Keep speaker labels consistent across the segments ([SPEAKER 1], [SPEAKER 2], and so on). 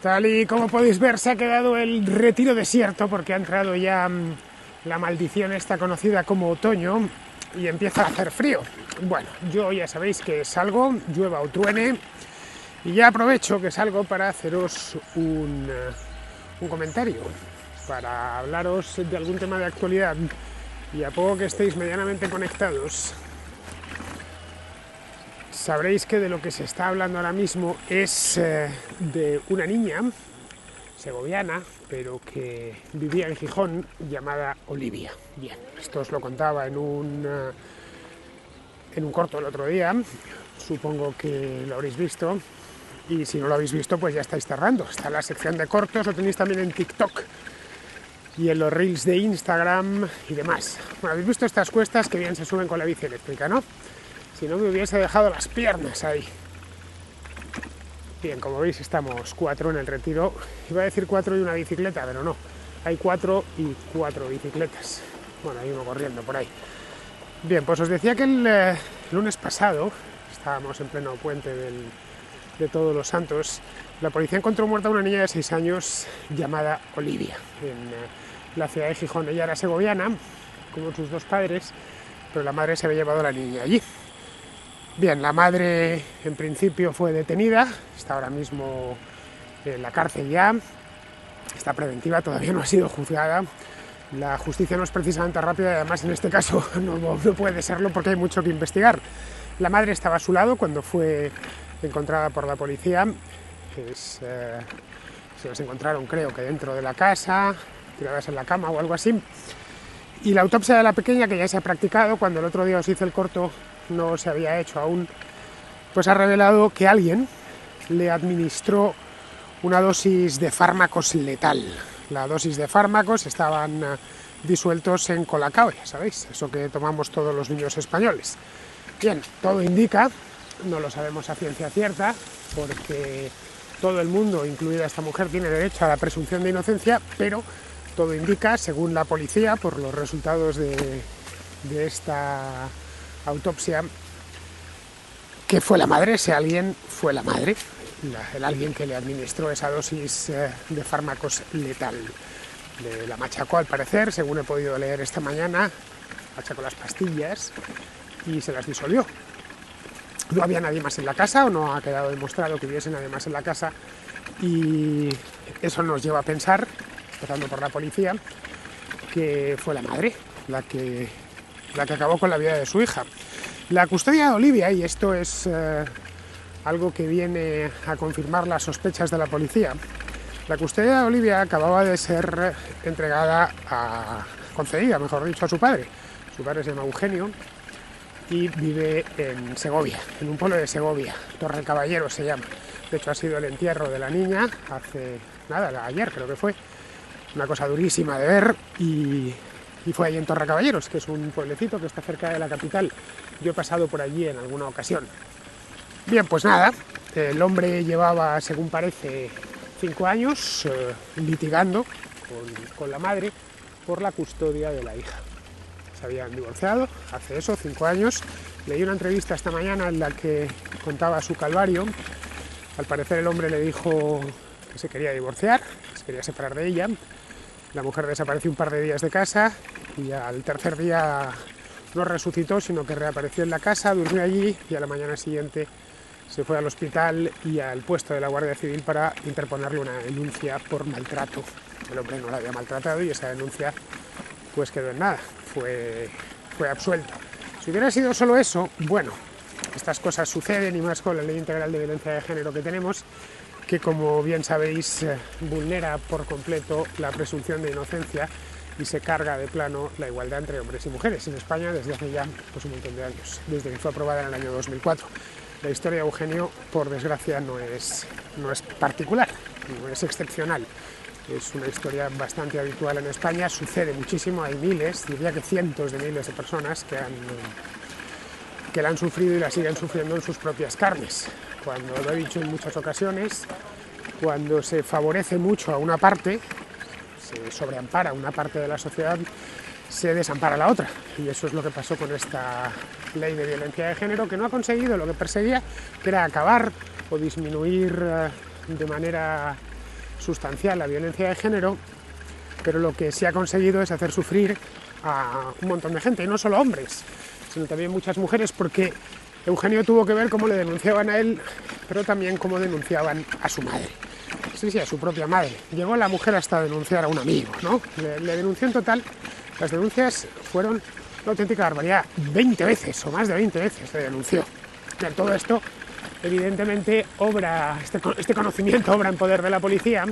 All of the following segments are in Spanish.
[SPEAKER 1] Tal y como podéis ver, se ha quedado el Retiro desierto porque ha entrado ya la maldición esta conocida como otoño y empieza a hacer frío. Bueno, yo ya sabéis que salgo, llueva o truene, y ya aprovecho que salgo para haceros un comentario, para hablaros de algún tema de actualidad, y a poco que estéis medianamente conectados, sabréis que de lo que se está hablando ahora mismo es de una niña segoviana, pero que vivía en Gijón, llamada Olivia. Bien, esto os lo contaba en un corto el otro día, supongo que lo habréis visto, y si no lo habéis visto, pues ya estáis cerrando. Está en la sección de cortos, lo tenéis también en TikTok y en los reels de Instagram y demás. Bueno, habéis visto estas cuestas que bien se suben con la bici eléctrica, ¿no? Si no, me hubiese dejado las piernas ahí. Bien, como veis, estamos 4 en el Retiro. Iba a decir 4 y una bicicleta, pero no. Hay 4 y 4 bicicletas. Bueno, hay uno corriendo por ahí. Bien, pues os decía que el lunes pasado, estábamos en pleno puente de Todos los Santos, la policía encontró muerta a una niña de 6 años llamada Olivia, en la ciudad de Gijón. Ella era segoviana, como sus dos padres, pero la madre se había llevado a la niña allí. Bien, la madre en principio fue detenida, está ahora mismo en la cárcel ya, está preventiva, todavía no ha sido juzgada. La justicia no es precisamente rápida y además en este caso no puede serlo porque hay mucho que investigar. La madre estaba a su lado cuando fue encontrada por la policía. Se las encontraron, creo que dentro de la casa, tiradas en la cama o algo así. Y la autopsia de la pequeña, que ya se ha practicado, cuando el otro día os hice el corto no se había hecho aún, pues ha revelado que alguien le administró una dosis de fármacos letal. La dosis de fármacos estaban disueltos en colacao, ya sabéis, eso que tomamos todos los niños españoles. Bien, todo indica, no lo sabemos a ciencia cierta, porque todo el mundo, incluida esta mujer, tiene derecho a la presunción de inocencia, pero todo indica, según la policía, por los resultados de esta autopsia, que fue la madre. Ese alguien fue la madre, el alguien que le administró esa dosis de fármacos letal. La machacó, al parecer, según he podido leer esta mañana, machacó las pastillas y se las disolvió. No había nadie más en la casa, o no ha quedado demostrado que hubiese nadie más en la casa, y eso nos lleva a pensar, empezando por la policía, que fue la madre la que acabó con la vida de su hija. La custodia de Olivia, y esto es algo que viene a confirmar las sospechas de la policía, la custodia de Olivia acababa de ser concedida, mejor dicho, a su padre. Su padre se llama Eugenio y vive en Segovia, en un pueblo de Segovia, Torrecaballero se llama. De hecho, ha sido el entierro de la niña ayer creo que fue. Una cosa durísima de ver, y fue allí en Torrecaballeros, que es un pueblecito que está cerca de la capital. Yo he pasado por allí en alguna ocasión. Bien, pues nada, el hombre llevaba, según parece, 5 años litigando con la madre por la custodia de la hija. Se habían divorciado hace 5 años. Leí una entrevista esta mañana en la que contaba su calvario. Al parecer el hombre le dijo que se quería divorciar, que se quería separar de ella. La mujer desapareció un par de días de casa y al tercer día no resucitó, sino que reapareció en la casa, durmió allí y a la mañana siguiente se fue al hospital y al puesto de la Guardia Civil para interponerle una denuncia por maltrato. El hombre no la había maltratado y esa denuncia pues quedó en nada, fue absuelto. Si hubiera sido solo eso, bueno, estas cosas suceden, y más con la Ley Integral de Violencia de Género que tenemos, que, como bien sabéis, vulnera por completo la presunción de inocencia y se carga de plano la igualdad entre hombres y mujeres en España desde hace ya un montón de años, desde que fue aprobada en el año 2004. La historia de Eugenio, por desgracia, no es particular, no es excepcional. Es una historia bastante habitual en España, sucede muchísimo, hay miles, diría que cientos de miles de personas que la han sufrido y la siguen sufriendo en sus propias carnes. Cuando, lo he dicho en muchas ocasiones, cuando se favorece mucho a una parte, se sobreampara una parte de la sociedad, se desampara la otra. Y eso es lo que pasó con esta ley de violencia de género, que no ha conseguido lo que perseguía, que era acabar o disminuir de manera sustancial la violencia de género, pero lo que sí ha conseguido es hacer sufrir a un montón de gente, y no solo hombres, sino también muchas mujeres, porque Eugenio tuvo que ver cómo le denunciaban a él, pero también cómo denunciaban a su madre. Sí, a su propia madre. Llegó la mujer hasta denunciar a un amigo, ¿no? Le denunció en total. Las denuncias fueron una auténtica barbaridad. 20 veces o más de 20 veces le denunció. De todo esto, evidentemente, este conocimiento obra en poder de la policía.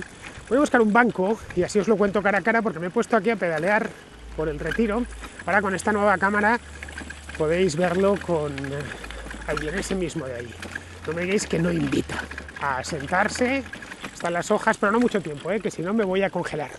[SPEAKER 1] Voy a buscar un banco y así os lo cuento cara a cara, porque me he puesto aquí a pedalear por el Retiro. Ahora con esta nueva cámara podéis verlo ahí en ese mismo de ahí. No me digáis que no invita a sentarse. Están las hojas, pero no mucho tiempo, que si no me voy a congelar.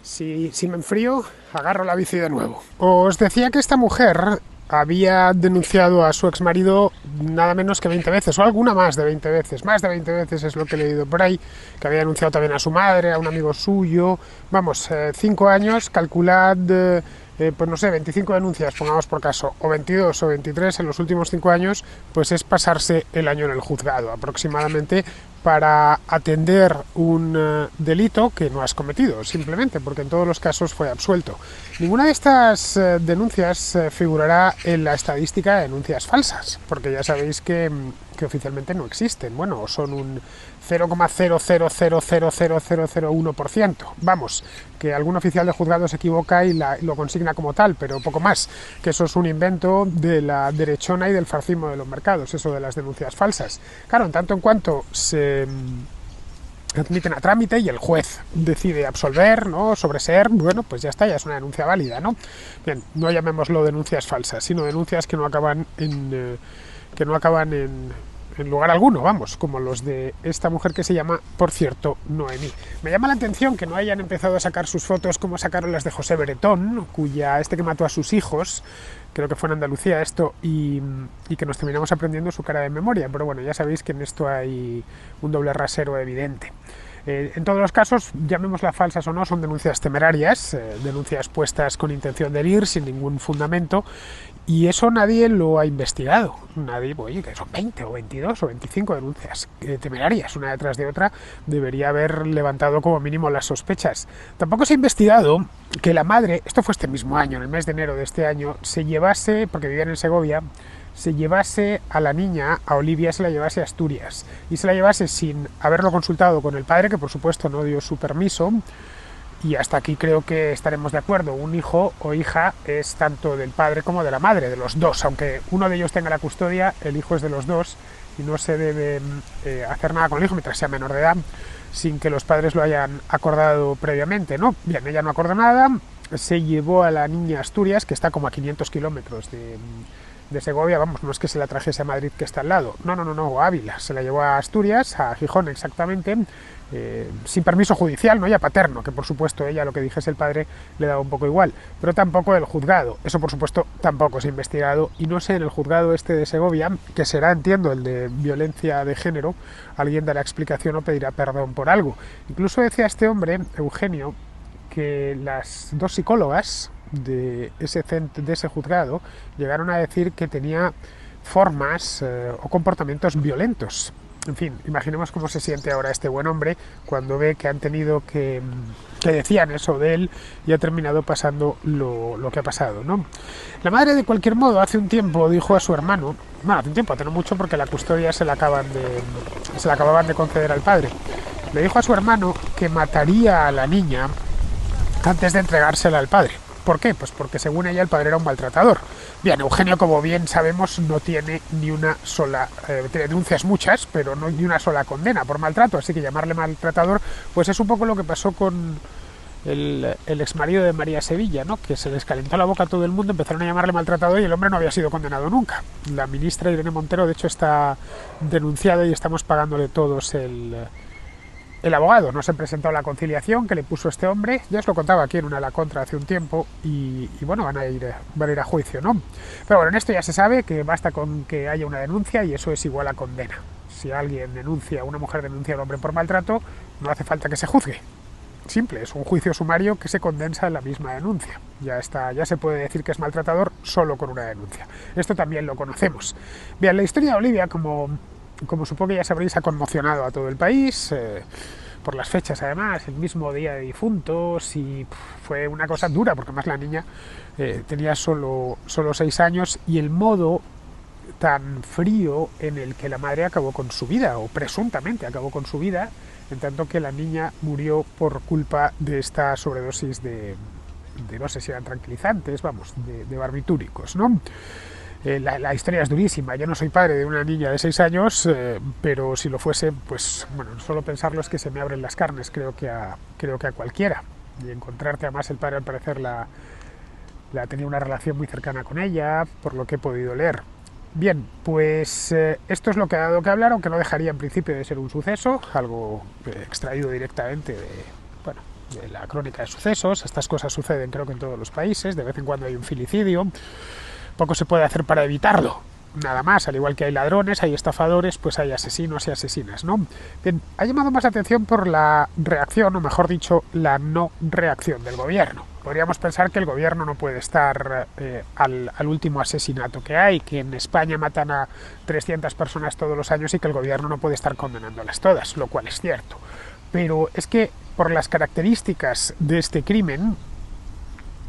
[SPEAKER 1] Si me enfrío, agarro la bici de nuevo. Os decía que esta mujer había denunciado a su exmarido nada menos que 20 veces, o alguna más de 20 veces. Más de 20 veces es lo que he leído por ahí, que había denunciado también a su madre, a un amigo suyo. Vamos, 5 años, calculad, pues no sé, 25 denuncias, pongamos por caso, o 22 o 23 en los últimos 5 años, pues es pasarse el año en el juzgado aproximadamente, para atender un delito que no has cometido, simplemente porque en todos los casos fue absuelto. Ninguna de estas denuncias figurará en la estadística de denuncias falsas, porque ya sabéis que oficialmente no existen. Bueno, son un 0,0000001%. Vamos, que algún oficial de juzgado se equivoca y lo consigna como tal, pero poco más, que eso es un invento de la derechona y del fascismo de los mercados, eso de las denuncias falsas. Claro, en tanto en cuanto se admiten a trámite y el juez decide absolver, ¿no?, sobreseer, bueno, pues ya está, ya es una denuncia válida, ¿no? Bien, no llamémoslo denuncias falsas, sino denuncias que no acaban en lugar alguno, vamos, como los de esta mujer que se llama, por cierto, Noemí. Me llama la atención que no hayan empezado a sacar sus fotos como sacaron las de José Bretón, que mató a sus hijos, creo que fue en Andalucía esto, y que nos terminamos aprendiendo su cara de memoria, pero bueno, ya sabéis que en esto hay un doble rasero evidente. En todos los casos, llamémoslas falsas o no, son denuncias temerarias, denuncias puestas con intención de herir, sin ningún fundamento, y eso nadie lo ha investigado. Nadie, oye, que son 20 o 22 o 25 denuncias temerarias, una detrás de otra, debería haber levantado como mínimo las sospechas. Tampoco se ha investigado que la madre, esto fue este mismo año, en el mes de enero de este año, se llevase, porque vivían en Segovia, se llevase a la niña, a Olivia, se la llevase a Asturias, y se la llevase sin haberlo consultado con el padre, que por supuesto no dio su permiso. Y hasta aquí creo que estaremos de acuerdo. Un hijo o hija es tanto del padre como de la madre, de los dos. Aunque uno de ellos tenga la custodia, el hijo es de los dos y no se debe hacer nada con el hijo mientras sea menor de edad, sin que los padres lo hayan acordado previamente, ¿no? Bien, ella no acordó nada, se llevó a la niña a Asturias, que está como a 500 kilómetros de Segovia, vamos, no es que se la trajese a Madrid, que está al lado, no, a Ávila, se la llevó a Asturias, a Gijón exactamente, sin permiso judicial, no ya paterno, que por supuesto ella lo que dijese el padre le daba un poco igual, pero tampoco el juzgado, eso por supuesto tampoco se ha investigado, y no sé en el juzgado este de Segovia, que será, entiendo, el de violencia de género, alguien dará explicación o pedirá perdón por algo. Incluso decía este hombre, Eugenio, que las dos psicólogas de ese juzgado llegaron a decir que tenía formas o comportamientos violentos. En fin, imaginemos cómo se siente ahora este buen hombre cuando ve que han tenido que decían eso de él y ha terminado pasando lo que ha pasado, ¿no? La madre, de cualquier modo, hace un tiempo dijo a su hermano, bueno, hace un tiempo, hace no mucho, porque la custodia se la acababan de conceder al padre, le dijo a su hermano que mataría a la niña antes de entregársela al padre. ¿Por qué? Pues porque según ella el padre era un maltratador. Bien, Eugenio, como bien sabemos, no tiene ni una sola, tiene denuncias muchas, pero no ni una sola condena por maltrato, así que llamarle maltratador, pues es un poco lo que pasó con el exmarido de María Sevilla, ¿no? Que se les calentó la boca a todo el mundo, empezaron a llamarle maltratador y el hombre no había sido condenado nunca. La ministra Irene Montero, de hecho, está denunciada y estamos pagándole todos el abogado. No se presentó a la conciliación que le puso este hombre, ya os lo contaba aquí en una La Contra hace un tiempo, y bueno, van a ir a juicio, ¿no? Pero bueno, en esto ya se sabe que basta con que haya una denuncia y eso es igual a condena. Si alguien denuncia, una mujer denuncia a un hombre por maltrato, no hace falta que se juzgue. Simple, es un juicio sumario que se condensa en la misma denuncia. Ya está, ya se puede decir que es maltratador solo con una denuncia. Esto también lo conocemos. Bien, la historia de Olivia, como supongo que ya sabréis, ha conmocionado a todo el país. por las fechas además, el mismo día de difuntos, y fue una cosa dura, porque además la niña tenía solo 6 años, y el modo tan frío en el que la madre acabó con su vida, o presuntamente acabó con su vida, en tanto que la niña murió por culpa de esta sobredosis de no sé si eran tranquilizantes, vamos, de barbitúricos, ¿no? La historia es durísima. Yo no soy padre de una niña de 6 años, pero si lo fuese, pues bueno, solo pensarlo es que se me abren las carnes, creo que a cualquiera. Y encontrarte, además, el padre al parecer tenía una relación muy cercana con ella, por lo que he podido leer. Bien, pues esto es lo que ha dado que hablar, aunque no dejaría en principio de ser un suceso, algo extraído directamente de la crónica de sucesos. Estas cosas suceden, creo que en todos los países, de vez en cuando hay un filicidio. Poco se puede hacer para evitarlo, nada más, al igual que hay ladrones, hay estafadores, pues hay asesinos y asesinas, ¿no? Bien, ha llamado más atención por la reacción, o mejor dicho, la no reacción del gobierno. Podríamos pensar que el gobierno no puede estar al último asesinato que hay, que en España matan a 300 personas todos los años y que el gobierno no puede estar condenándolas todas, lo cual es cierto. Pero es que por las características de este crimen,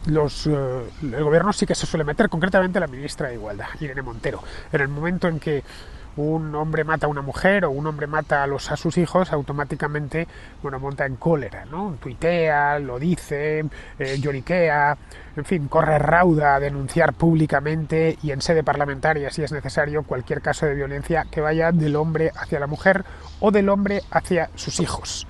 [SPEAKER 1] el gobierno sí que se suele meter, concretamente la ministra de Igualdad, Irene Montero. En el momento en que un hombre mata a una mujer o un hombre mata a sus hijos, automáticamente monta en cólera, ¿no? Tuitea, lo dice, lloriquea, en fin, corre rauda a denunciar públicamente y en sede parlamentaria, si es necesario, cualquier caso de violencia que vaya del hombre hacia la mujer o del hombre hacia sus hijos.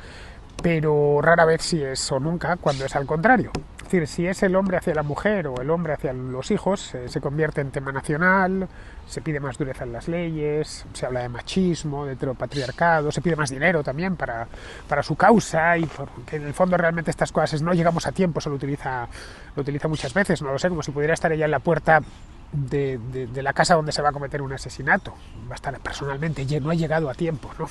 [SPEAKER 1] Pero rara vez, si es o nunca, cuando es al contrario. Es decir, si es el hombre hacia la mujer o el hombre hacia los hijos, se convierte en tema nacional, se pide más dureza en las leyes, se habla de machismo, de heteropatriarcado, se pide más dinero también para su causa, y porque en el fondo realmente estas cosas no llegamos a tiempo, lo utiliza muchas veces, no lo sé, como si pudiera estar ella en la puerta de la casa donde se va a cometer un asesinato. Va a estar personalmente, no ha llegado a tiempo, ¿no?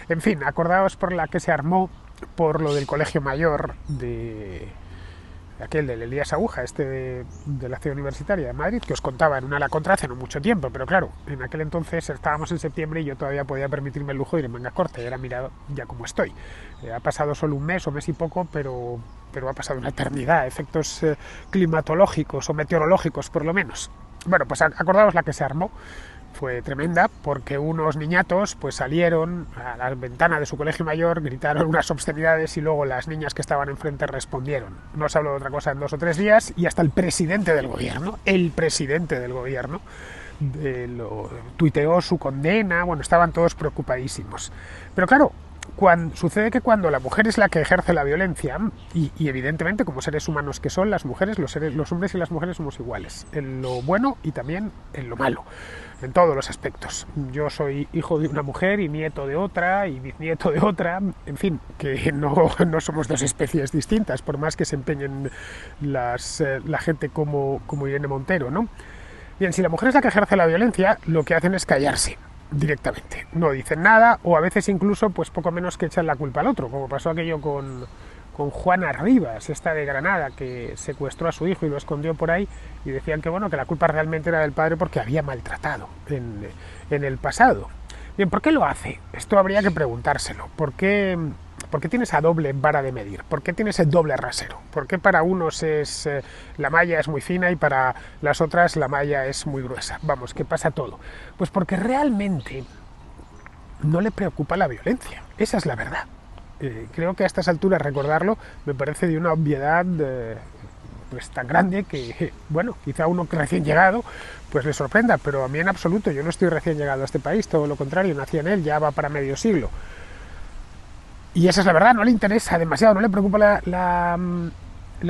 [SPEAKER 1] En fin, acordaos por la que se armó por lo del colegio mayor de Elías Aguja, de la ciudad universitaria de Madrid, que os contaba en una La Contra hace no mucho tiempo, pero claro, en aquel entonces estábamos en septiembre y yo todavía podía permitirme el lujo de ir en manga corta, y ahora mirado ya como estoy. Ha pasado solo un mes y poco, pero ha pasado una eternidad, efectos climatológicos o meteorológicos por lo menos. Bueno, pues acordaos la que se armó. Fue tremenda, porque unos niñatos pues salieron a la ventana de su colegio mayor, gritaron unas obscenidades y luego las niñas que estaban enfrente respondieron. No se habló de otra cosa en 2 o 3 días, y hasta el presidente del gobierno, lo tuiteó su condena. Bueno, estaban todos preocupadísimos. Pero claro, sucede que cuando la mujer es la que ejerce la violencia, y evidentemente como seres humanos que son las mujeres, los hombres y las mujeres somos iguales, en lo bueno y también en lo malo, en todos los aspectos. Yo soy hijo de una mujer y nieto de otra y bisnieto de otra, en fin, que no somos 2 especies distintas, por más que se empeñen la gente como Irene Montero, ¿no? Bien, si la mujer es la que ejerce la violencia, lo que hacen es callarse directamente, no dicen nada, o a veces incluso pues poco menos que echan la culpa al otro, como pasó aquello con Juana Rivas, esta de Granada, que secuestró a su hijo y lo escondió por ahí, y decían que que la culpa realmente era del padre porque había maltratado en el pasado. Bien, ¿por qué lo hace? Esto habría que preguntárselo. ¿Por qué tiene esa doble vara de medir? ¿Por qué tiene ese doble rasero? ¿Por qué para unos la malla es muy fina y para las otras la malla es muy gruesa? Vamos, ¿qué pasa todo? Pues porque realmente no le preocupa la violencia. Esa es la verdad. Creo que a estas alturas recordarlo me parece de una obviedad pues tan grande que, quizá uno recién llegado pues le sorprenda, pero a mí en absoluto. Yo no estoy recién llegado a este país, todo lo contrario, nací en él, ya va para medio siglo. Y esa es la verdad, no le interesa demasiado, no le preocupa la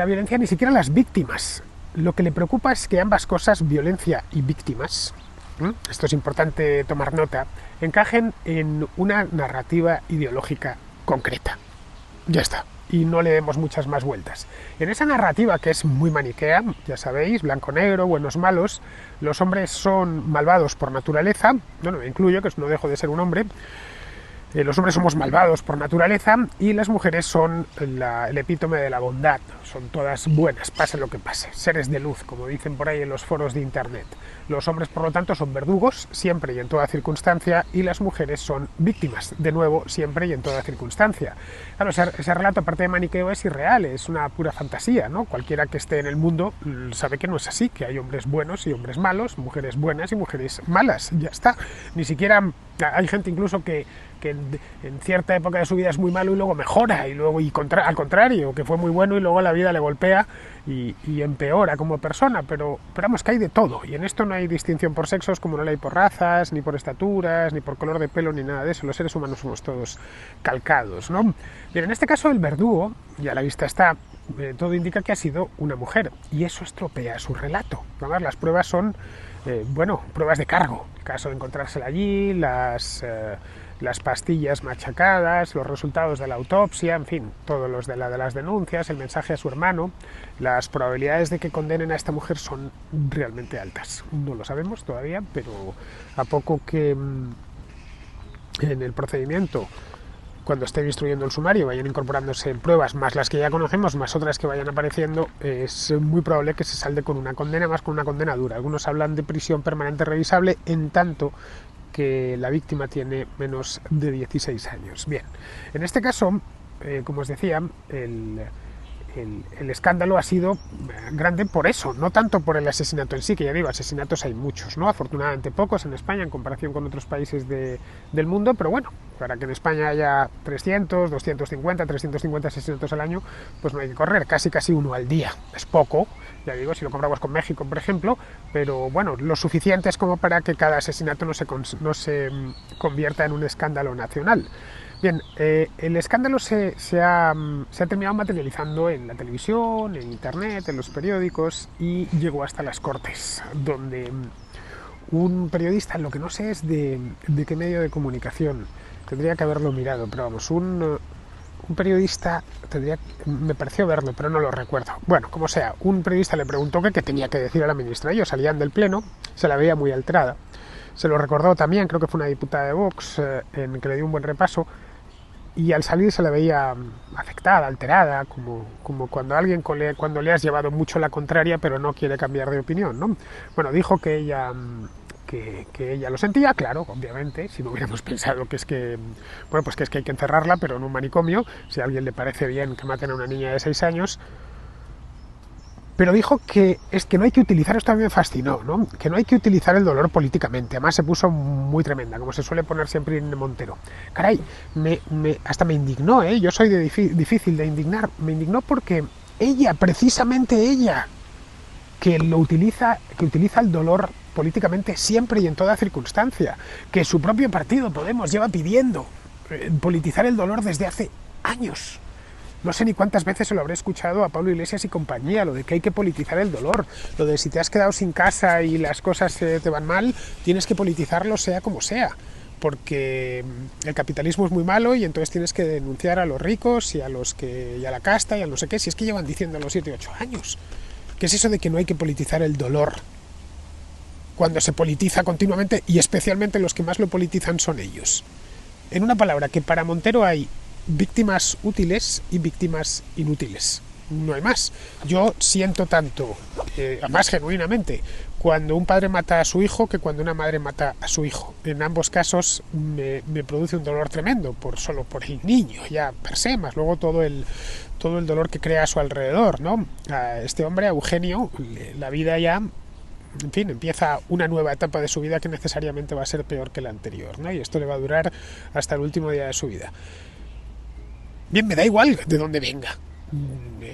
[SPEAKER 1] violencia, ni siquiera las víctimas. Lo que le preocupa es que ambas cosas, violencia y víctimas, esto es importante tomar nota, encajen en una narrativa ideológica concreta. Ya está. Y no le demos muchas más vueltas. En esa narrativa, que es muy maniquea, ya sabéis, blanco-negro, buenos-malos, los hombres son malvados por naturaleza, me incluyo, que no dejo de ser un hombre, Los hombres somos malvados por naturaleza y las mujeres son el epítome de la bondad, son todas buenas, pase lo que pase, seres de luz, como dicen por ahí en los foros de internet. Los hombres, por lo tanto, son verdugos siempre y en toda circunstancia, y las mujeres son víctimas, de nuevo, siempre y en toda circunstancia. Claro, ese relato, aparte de maniqueo, es irreal, es una pura fantasía, ¿no? Cualquiera que esté en el mundo sabe que no es así, que hay hombres buenos y hombres malos, mujeres buenas y mujeres malas, ya está. Ni siquiera hay gente incluso que en cierta época de su vida es muy malo y luego mejora, y luego al contrario, que fue muy bueno y luego la vida le golpea y empeora como persona, pero vamos, que hay de todo, y en esto no hay distinción por sexos, como no la hay por razas, ni por estaturas, ni por color de pelo, ni nada de eso. Los seres humanos somos todos calcados, ¿no? Bien, en este caso el verdugo, y a la vista está, todo indica que ha sido una mujer, y eso estropea su relato. Además, las pruebas son, pruebas de cargo, el caso de encontrársela allí, las pastillas machacadas, los resultados de la autopsia, en fin, todos los de las denuncias, el mensaje a su hermano. Las probabilidades de que condenen a esta mujer son realmente altas. No lo sabemos todavía, pero a poco que en el procedimiento, cuando esté instruyendo el sumario, vayan incorporándose pruebas, más las que ya conocemos, más otras que vayan apareciendo, es muy probable que se salde con una condena, más con una condena dura. Algunos hablan de prisión permanente revisable, en tanto que la víctima tiene menos de 16 años. Bien, en este caso, como os decía, el escándalo ha sido grande por eso, no tanto por el asesinato en sí, que ya digo, asesinatos hay muchos, ¿no? Afortunadamente pocos en España en comparación con otros países del mundo, pero bueno, para que en España haya 300, 250, 350 asesinatos al año, pues no hay que correr, casi uno al día. Es poco, ya digo, si lo comparamos con México, por ejemplo, pero bueno, lo suficiente es como para que cada asesinato no se convierta en un escándalo nacional. Bien, el escándalo se ha terminado materializando en la televisión, en internet, en los periódicos, y llegó hasta las Cortes, donde un periodista, lo que no sé es de qué medio de comunicación, tendría que haberlo mirado, pero vamos, un periodista, me pareció verlo, pero no lo recuerdo. Bueno, como sea, un periodista le preguntó qué tenía que decir a la ministra. Ellos salían del pleno, se la veía muy alterada. Se lo recordó también, creo que fue una diputada de Vox, en que le dio un buen repaso, y al salir se la veía afectada, alterada, como cuando alguien cuando le has llevado mucho la contraria pero no quiere cambiar de opinión, ¿no? Bueno, dijo que ella lo sentía, claro, obviamente, si no hubiéramos pensado que es que hay que encerrarla, pero en un manicomio, si a alguien le parece bien que maten a una niña de 6 años, pero dijo que es que no hay que utilizar, esto a mí me fascinó, ¿no? Que no hay que utilizar el dolor políticamente. Además se puso muy tremenda, como se suele poner siempre Irene Montero. Caray, hasta me indignó, ¿eh? Yo soy difícil de indignar. Me indignó porque ella, precisamente ella, que utiliza el dolor políticamente siempre y en toda circunstancia, que su propio partido, Podemos, lleva pidiendo politizar el dolor desde hace años. No sé ni cuántas veces se lo habré escuchado a Pablo Iglesias y compañía, lo de que hay que politizar el dolor, lo de si te has quedado sin casa y las cosas te van mal, tienes que politizarlo sea como sea, porque el capitalismo es muy malo y entonces tienes que denunciar a los ricos y a la casta y a no sé qué, si es que llevan diciendo a los 7 u 8 años. ¿Qué es eso de que no hay que politizar el dolor? Cuando se politiza continuamente, y especialmente los que más lo politizan son ellos. En una palabra, que para Montero hay víctimas útiles y víctimas inútiles. No hay más. Yo siento tanto, más genuinamente, cuando un padre mata a su hijo que cuando una madre mata a su hijo. En ambos casos me produce un dolor tremendo, solo por el niño, ya per se, más luego todo el dolor que crea a su alrededor, ¿no? A este hombre, a Eugenio, la vida ya, en fin, empieza una nueva etapa de su vida que necesariamente va a ser peor que la anterior, ¿no? Y esto le va a durar hasta el último día de su vida. Bien, me da igual de dónde venga.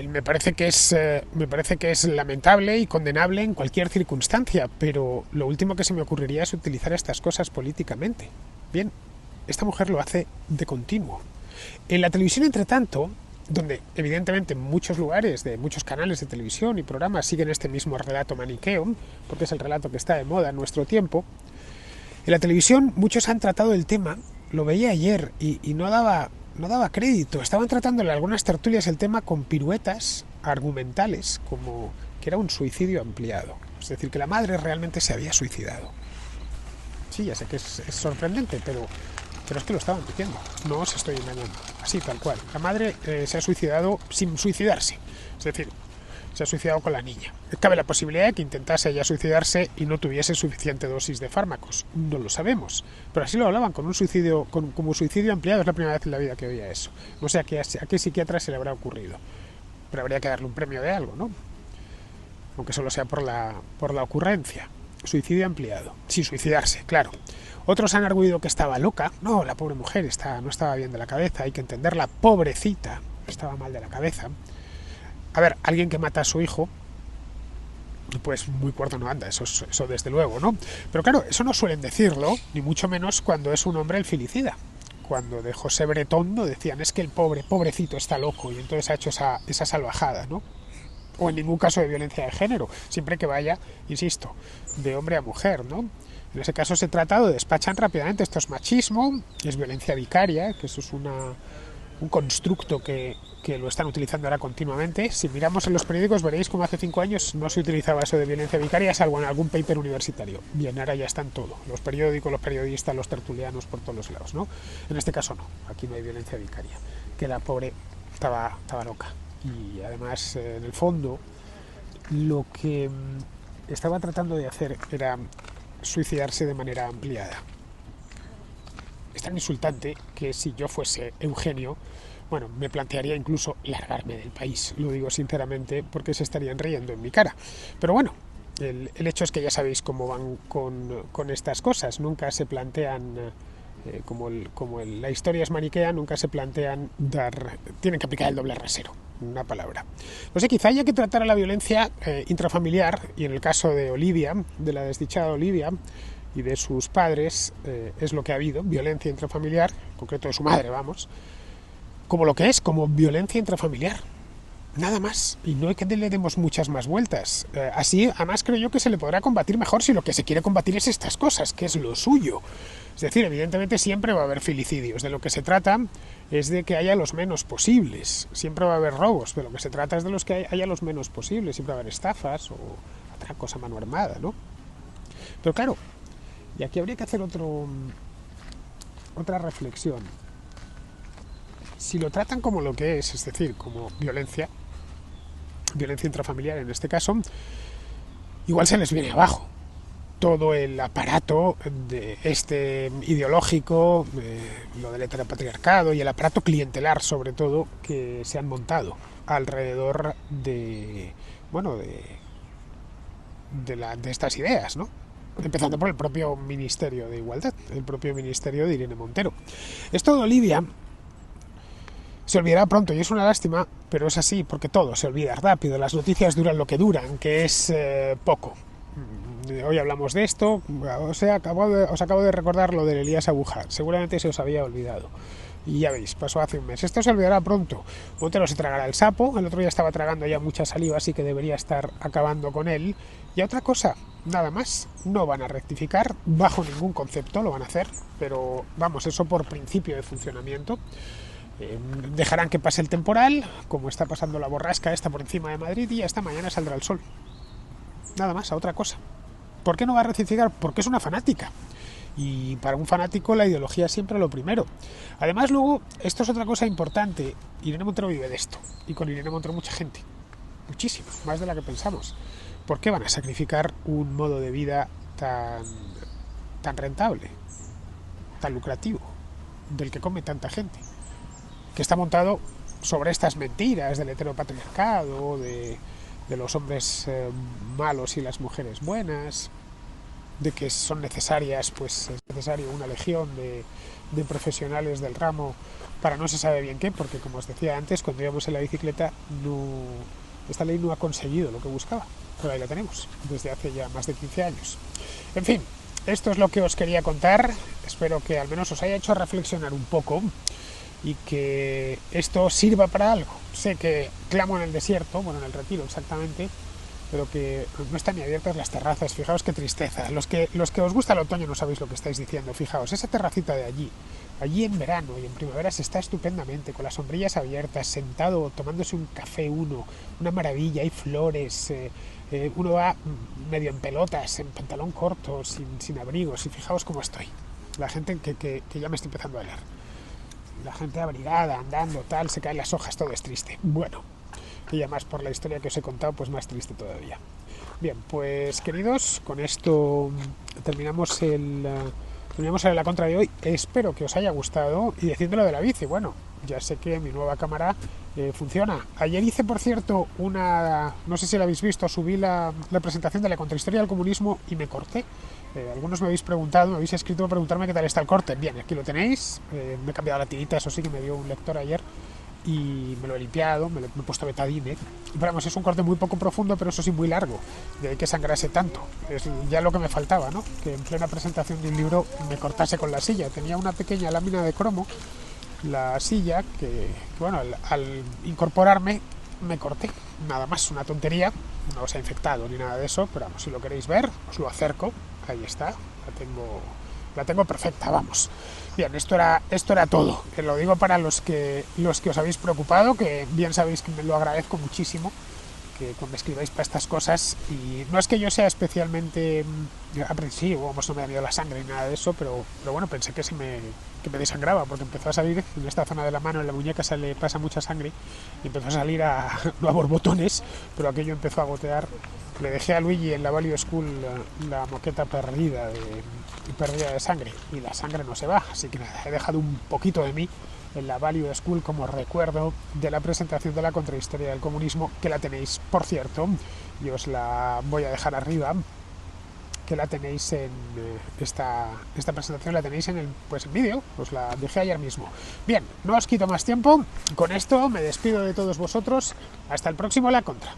[SPEAKER 1] Me parece que es lamentable y condenable en cualquier circunstancia, pero lo último que se me ocurriría es utilizar estas cosas políticamente. Bien, esta mujer lo hace de continuo. En la televisión, entre tanto, donde evidentemente en muchos lugares, de muchos canales de televisión y programas siguen este mismo relato maniqueo, porque es el relato que está de moda en nuestro tiempo, en la televisión muchos han tratado el tema, lo veía ayer y no daba crédito. Estaban tratando en algunas tertulias el tema con piruetas argumentales, como que era un suicidio ampliado. Es decir, que la madre realmente se había suicidado. Sí, ya sé que es sorprendente, pero Pero es que lo estaban diciendo, no os estoy engañando, así tal cual. La madre se ha suicidado sin suicidarse, es decir, se ha suicidado con la niña. Cabe la posibilidad de que intentase ella suicidarse y no tuviese suficiente dosis de fármacos, no lo sabemos, pero así lo hablaban con un suicidio, como suicidio ampliado. Es la primera vez en la vida que oía eso. No sé a qué psiquiatra se le habrá ocurrido, pero habría que darle un premio de algo, ¿no? Aunque solo sea por la ocurrencia. Suicidio ampliado, sin suicidarse, claro. Otros han arguido que estaba loca. No, la pobre mujer no estaba bien de la cabeza, hay que entenderla, pobrecita, estaba mal de la cabeza. A ver, alguien que mata a su hijo, pues muy cuarto no anda, eso desde luego, ¿no? Pero claro, eso no suelen decirlo, ni mucho menos cuando es un hombre el filicida. Cuando de José Bretón no decían, es que el pobrecito está loco, y entonces ha hecho esa salvajada, ¿no? O en ningún caso de violencia de género, siempre que vaya, insisto, de hombre a mujer, ¿no? En ese caso se trata de despachan rápidamente, esto es machismo, es violencia vicaria, que eso es un constructo que lo están utilizando ahora continuamente. Si miramos en los periódicos veréis como hace 5 años no se utilizaba eso de violencia vicaria, salvo en algún paper universitario. Bien, ahora ya está en todo, los periódicos, los periodistas, los tertulianos, por todos los lados, ¿no? En este caso no, aquí no hay violencia vicaria, que la pobre estaba loca. Y además, en el fondo, lo que estaba tratando de hacer era suicidarse de manera ampliada. Es tan insultante que si yo fuese Eugenio, bueno, me plantearía incluso largarme del país. Lo digo sinceramente porque se estarían riendo en mi cara. Pero bueno, el hecho es que ya sabéis cómo van con estas cosas. Nunca se plantean... la historia es maniquea, nunca se plantean tienen que aplicar el doble rasero, una palabra. No sé, quizá haya que tratar a la violencia intrafamiliar, y en el caso de Olivia, de la desdichada Olivia y de sus padres, es lo que ha habido, violencia intrafamiliar, en concreto de su madre, vamos, como lo que es, como violencia intrafamiliar. Nada más, y no hay que le demos muchas más vueltas. Así, además, creo yo que se le podrá combatir mejor si lo que se quiere combatir es estas cosas, que es lo suyo. Es decir, evidentemente siempre va a haber filicidios. De lo que se trata es de que haya los menos posibles. Siempre va a haber robos. De lo que se trata es de los que haya los menos posibles. Siempre va a haber estafas o atracos a mano armada, ¿no? Pero claro, y aquí habría que hacer otra reflexión. Si lo tratan como lo que es decir, como violencia intrafamiliar en este caso, igual se les viene abajo todo el aparato ideológico, lo del heteropatriarcado y el aparato clientelar sobre todo que se han montado alrededor de estas ideas, ¿no? Empezando por el propio Ministerio de Igualdad, el propio Ministerio de Irene Montero. Esto de Olivia se olvidará pronto y es una lástima, pero es así porque todo se olvida rápido. Las noticias duran lo que duran, que es poco. Hoy hablamos de esto, os acabo de recordar lo de Elías Abujar, seguramente se os había olvidado. Y ya veis, pasó hace un mes. Esto se olvidará pronto. Montero se tragará el sapo, el otro día estaba tragando ya mucha saliva, así que debería estar acabando con él. Y otra cosa, nada más, no van a rectificar, bajo ningún concepto lo van a hacer, pero vamos, eso por principio de funcionamiento. Dejarán que pase el temporal, como está pasando la borrasca esta por encima de Madrid, y esta mañana saldrá el sol. Nada más, a otra cosa. ¿Por qué no va a rectificar? Porque es una fanática. Y para un fanático la ideología es siempre lo primero. Además, luego, esto es otra cosa importante. Irene Montero vive de esto. Y con Irene Montero mucha gente. Muchísima, más de la que pensamos. ¿Por qué van a sacrificar un modo de vida tan rentable, tan lucrativo, del que come tanta gente? Que está montado sobre estas mentiras del heteropatriarcado, de los hombres malos y las mujeres buenas, de que son necesarias, pues es necesario una legión de profesionales del ramo para no se sabe bien qué, porque como os decía antes, cuando íbamos en la bicicleta, esta ley no ha conseguido lo que buscaba, pero ahí la tenemos, desde hace ya más de 15 años. En fin, esto es lo que os quería contar, espero que al menos os haya hecho reflexionar un poco, y que esto sirva para algo. Sé que clamo en el desierto, bueno, en el Retiro exactamente, pero que no están ni abiertas las terrazas. Fijaos qué tristeza. Los que os gusta el otoño no sabéis lo que estáis diciendo. Fijaos, esa terracita de allí en verano y en primavera se está estupendamente, con las sombrillas abiertas, sentado, tomándose un café una maravilla, hay flores, uno va medio en pelotas, en pantalón corto, sin abrigos, y fijaos cómo estoy. la gente que ya me estoy empezando a leer. La gente abrigada, andando, tal, se caen las hojas, todo es triste. Bueno, y además por la historia que os he contado, pues más triste todavía. Bien, pues queridos, con esto terminamos la contra de hoy. Espero que os haya gustado y diciéndolo de la bici, bueno, ya sé que mi nueva cámara funciona. Ayer hice, por cierto, no sé si la habéis visto, subí la presentación de la contrahistoria del comunismo y me corté. Algunos me habéis preguntado, me habéis escrito para preguntarme qué tal está el corte. Bien, aquí lo tenéis. Me he cambiado la tirita, eso sí que me dio un lector ayer y me lo he limpiado, me he puesto betadine. Pero vamos, es un corte muy poco profundo, pero eso sí muy largo, de ahí que sangrase tanto. Es ya lo que me faltaba, ¿no? Que en plena presentación de un libro me cortase con la silla. Tenía una pequeña lámina de cromo, la silla, que bueno, al incorporarme me corté. Nada más, una tontería, no os ha infectado ni nada de eso, pero vamos, si lo queréis ver, os lo acerco. Ahí está, la tengo perfecta, vamos. Bien, esto era todo. Lo digo para los que os habéis preocupado, que bien sabéis que me lo agradezco muchísimo, que cuando escribáis para estas cosas, y no es que yo sea especialmente aprensivo, vamos, no me ha venido la sangre ni nada de eso, pero bueno, pensé que me desangraba, porque empezó a salir en esta zona de la mano, en la muñeca pasa mucha sangre, y empezó a salir no a borbotones, pero aquello empezó a gotear. Le dejé a Luigi en la Value School la moqueta perdida de sangre, y la sangre no se va, así que nada, he dejado un poquito de mí en la Value School como recuerdo de la presentación de la contrahistoria del comunismo, que la tenéis, por cierto, y os la voy a dejar arriba, que la tenéis en esta presentación, la tenéis en vídeo, os la dejé ayer mismo. Bien, no os quito más tiempo, con esto me despido de todos vosotros, hasta el próximo La Contra.